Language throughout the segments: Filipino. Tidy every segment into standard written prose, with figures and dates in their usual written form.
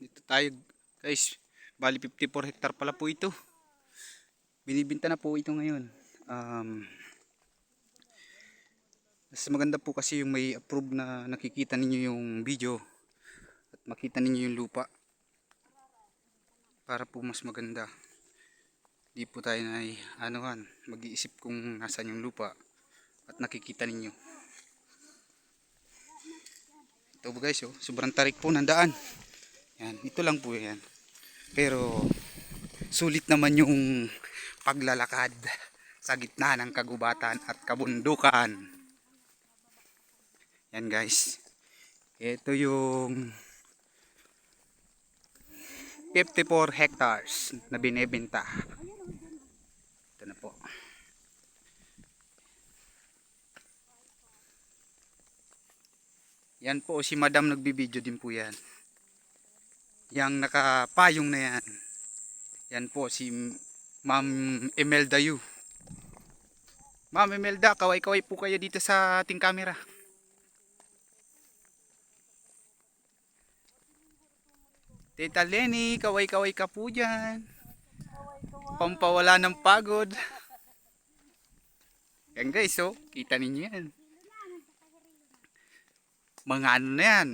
Dito tayo guys. Bali 54 hectare pala po ito. Binibinta na po ito ngayon. Mas maganda po kasi yung may approve na nakikita ninyo yung video at makita ninyo yung lupa para po mas maganda. Di po tayo na mag-iisip kung nasaan yung lupa at nakikita ninyo. Ito po guys, oh, sobrang tarik po ng daan. Yan, ito lang po yan. Pero sulit naman yung paglalakad sa gitna ng kagubatan at kabundukan. Yan guys. Ito yung 54 hectares na binebenta. Ito na po. Yan po si Madam nagbibideo din po yan. Yang nakapayong na yan. Yan po si Ma'am Imelda Yu. Ma'am Imelda, kaway-kaway po kayo dito sa ating camera. Tita Lenny, kaway-kaway ka po dyan. Pampawala ng pagod. Yan guys, oh, kita ninyo yan. Mga ano na yan,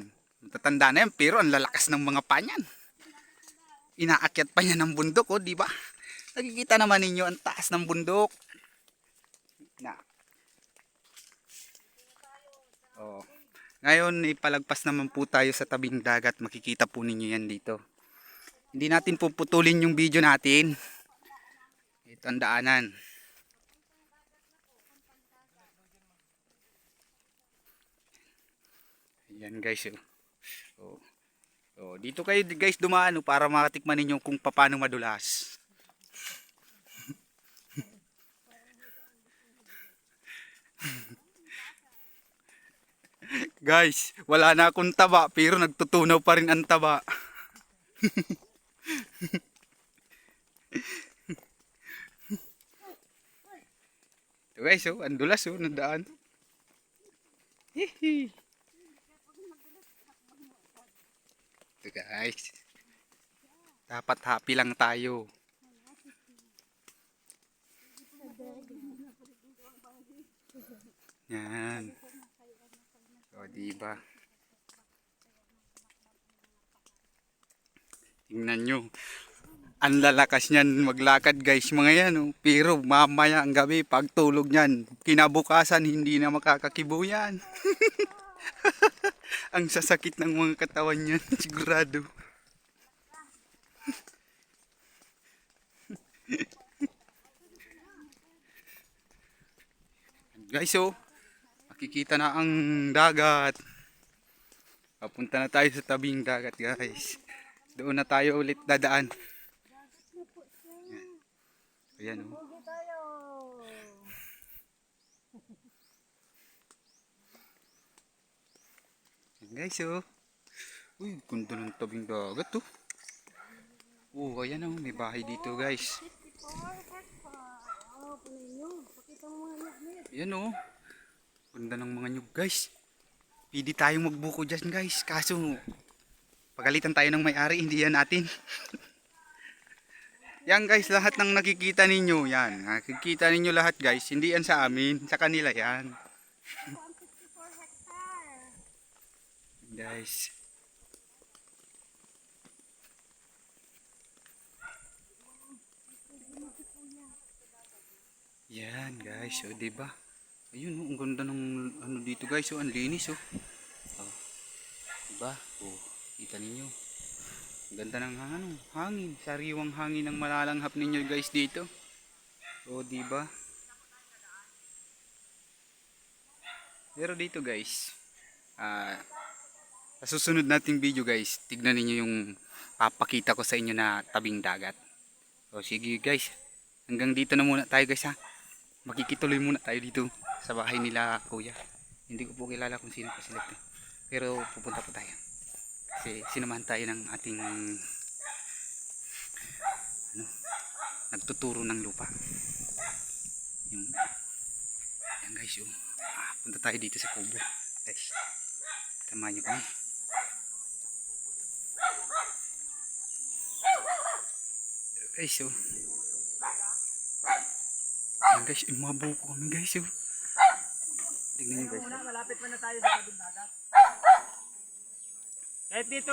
matatanda na yan, pero ang lalakas ng mga panyan. Inaakyat pa niya ng bundok, oh, di ba? Nakikita naman ninyo ang taas ng bundok. Na. Oh. Ngayon, ipalagpas naman po tayo sa tabing dagat. Makikita po ninyo yan dito. Hindi natin puputulin yung video natin. Ito ang daanan. Ayan guys. Oh. Oh, dito kayo guys dumaan para makatikman ninyo kung paano madulas. Guys, wala na akong taba pero nagtutunaw pa rin ang taba. Ito guys, oh, ang dulas oh, ng daan. Hihi. Ito guys. Dapat happy lang tayo. Yan. O, diba? Tingnan nyo. Ang lalakas niyan maglakad guys mga yan. Oh. Pero mamaya ang gabi pagtulog niyan, kinabukasan hindi na makakakibo yan. Ang sasakit ng mga katawan niyan, sigurado. Guys, oh, makikita na ang dagat. Papunta na tayo sa tabing dagat guys. Doon na tayo ulit dadaan. Ayan, oh. Ayan guys, oh. Uy, ganda ng tabing dagat, oh. Oh, ayan, oh, may bahay dito guys. Ayan, oh. Ganda ng mga nyug guys. Pwede tayong magbuko dyan guys. Kaso, pagalitan tayo ng may-ari, hindi yan natin. Yan guys, lahat ng nakikita ninyo, yan. Nakikita ninyo lahat guys, hindi yan sa amin, sa kanila yan. Guys. Yan guys, oh, diba? Ayun, oh, ang ganda ng ano dito guys, oh, ang linis, oh. Oh. Diba? Oh, kita ninyo. Ganda ng hangin, sariwang hangin ang malalanghap ninyo guys dito. O di ba? Pero dito guys, sa susunod nating video guys, tignan niyo yung papakita ko sa inyo na tabing dagat. O sige guys, hanggang dito na muna tayo guys ha. Makikituloy muna tayo dito sa bahay nila kuya. Hindi ko po kilala kung sino pa sila. Pero pupunta po tayo. Kasi sinamahan tayo ng ating nagtuturo ng lupa. Yung yan guys, yung punta tayo dito sa kubo. Guys, tamahan nyo kami. Guys, oh. Ayan guys, imabuko kami guys, oh. Tingnan nyo guys. Malapit man na tayo sa tabing dagat. Kahit dito